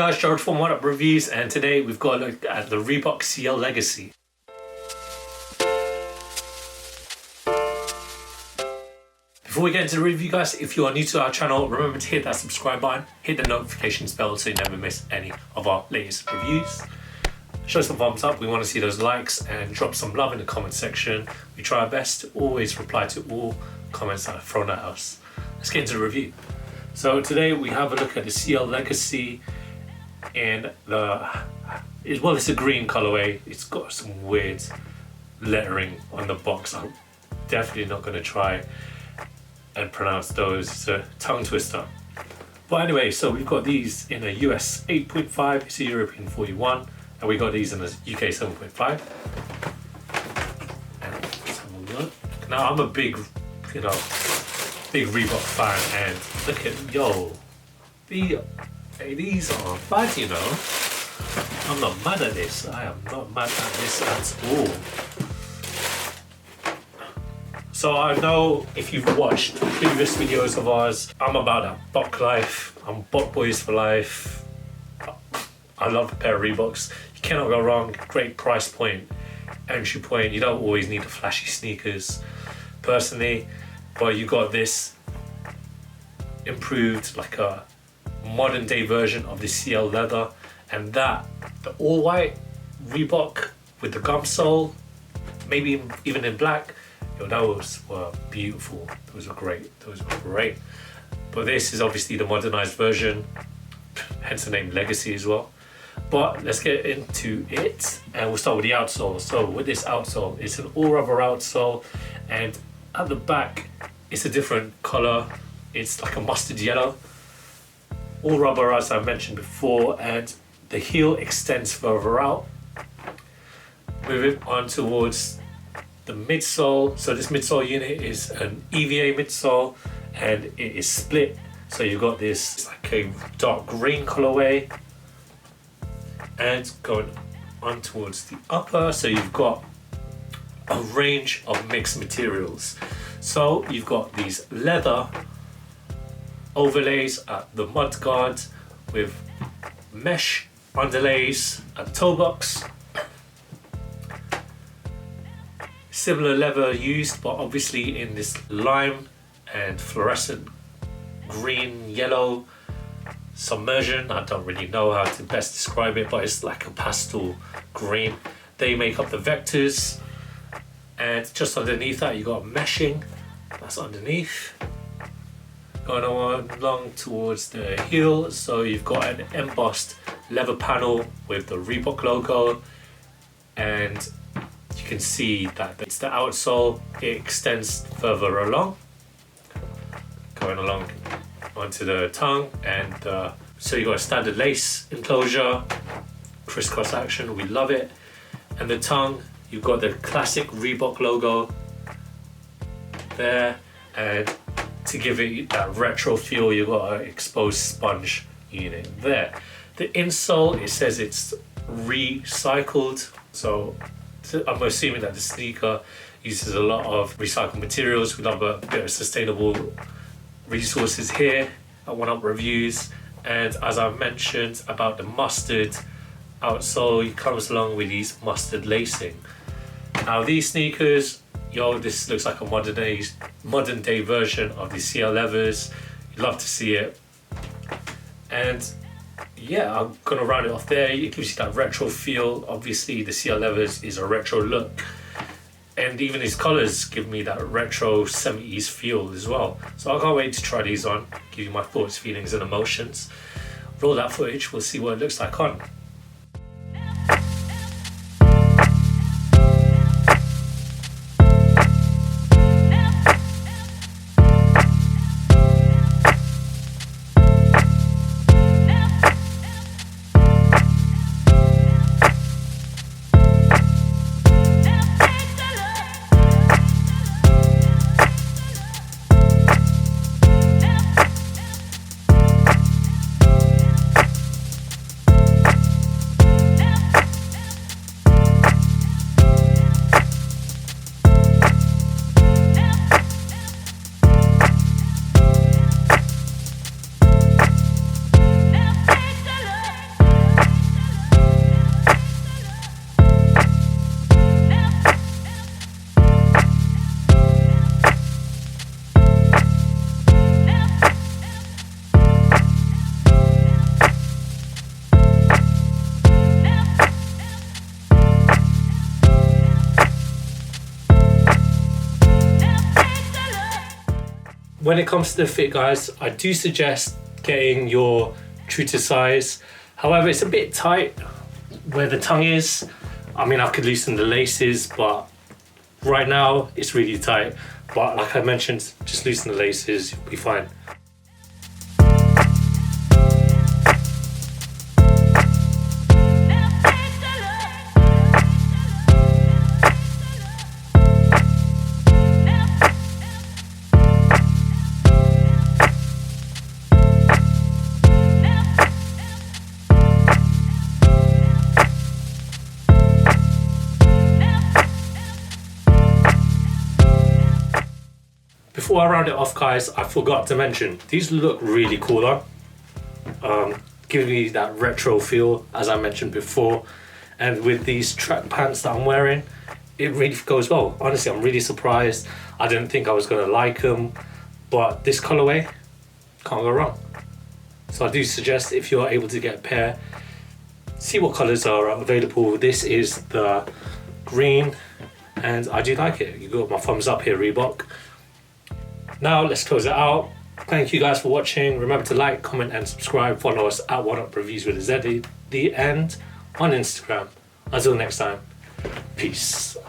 guys, Gerald from Oneupreviewz, and today we've got a look at the Reebok CL Legacy. Before we get into the review, guys, if you are new to our channel, remember to hit that subscribe button, hit the notifications bell so you never miss any of our latest reviews. Show some thumbs up, we want to see those likes, and drop some love in the comment section. We try our best to always reply to all comments that are thrown at us. Let's get into the review. So today we have a look at the CL Legacy, and it's a green colorway. It's got some weird lettering on the box. I'm definitely not going to try and pronounce those. It's a tongue twister. But anyway, so we've got these in a US 8.5, it's a European 41, and we got these in a UK 7.5. And let's have a look. Now I'm a big Reebok fan, and look at these are bad, you know. I'm not mad at this. I am not mad at this at all. So I know if you've watched previous videos of ours, I'm about that Bok life. I'm Bok boys for life. I love a pair of Reeboks. You cannot go wrong. Great price point, entry point. You don't always need the flashy sneakers, personally, but you got this improved, like a modern day version of the CL leather, and the all white Reebok with the gum sole, maybe even in black. Those were beautiful. Those were great. But this is obviously the modernized version, hence the name Legacy as well. But let's get into it, and we'll start with the outsole. So with this outsole, it's an all rubber outsole, and at the back it's a different color. It's like a mustard yellow, all rubber as I mentioned before, and the heel extends further out. Moving on towards the midsole. So this midsole unit is an EVA midsole, and it is split. So you've got this like a dark green colorway, and going on towards the upper, so you've got a range of mixed materials. So you've got these leather overlays at the mudguard with mesh underlays at the toe box. Similar leather used, but obviously in this lime and fluorescent green yellow submersion. I don't really know how to best describe it, but it's like a pastel green. They make up the vectors, and just underneath that you got meshing that's underneath. Going on along towards the heel, so you've got an embossed leather panel with the Reebok logo, and you can see that it's the outsole. It extends further along, going along onto the tongue, and so you've got a standard lace enclosure, crisscross action, we love it. And the tongue, you've got the classic Reebok logo there, and to give it that retro feel, you've got an exposed sponge unit there. The insole, it says it's recycled, so I'm assuming that the sneaker uses a lot of recycled materials. We love a bit of sustainable resources here at Oneupreviewz. And as I mentioned about the mustard outsole, it comes along with these mustard lacing. Now these sneakers, this looks like a modern day version of the CL leathers. You'd love to see it. And yeah, I'm gonna round it off there. It gives you that retro feel. Obviously the CL leathers is a retro look, and even these colors give me that retro 70s feel as well. So I can't wait to try these on, give you my thoughts, feelings and emotions. Roll that footage, we'll see what it looks like on. when it comes to the fit, guys, I do suggest getting your true to size. However, it's a bit tight where the tongue is. I mean, I could loosen the laces, but right now it's really tight. But like I mentioned, just loosen the laces, you'll be fine. Before I round it off, guys, I forgot to mention, these look really cool on. Giving me that retro feel, as I mentioned before. And with these track pants that I'm wearing, it really goes well. Honestly, I'm really surprised. I didn't think I was gonna like them, but this colorway, can't go wrong. So I do suggest, if you're able to get a pair, see what colors are available. This is the green, and I do like it. You got my thumbs up here, Reebok. Now let's close it out. Thank you guys for watching. Remember to like, comment and subscribe. Follow us at Oneupreviewz with a Z, the end, on Instagram. Until next time, peace.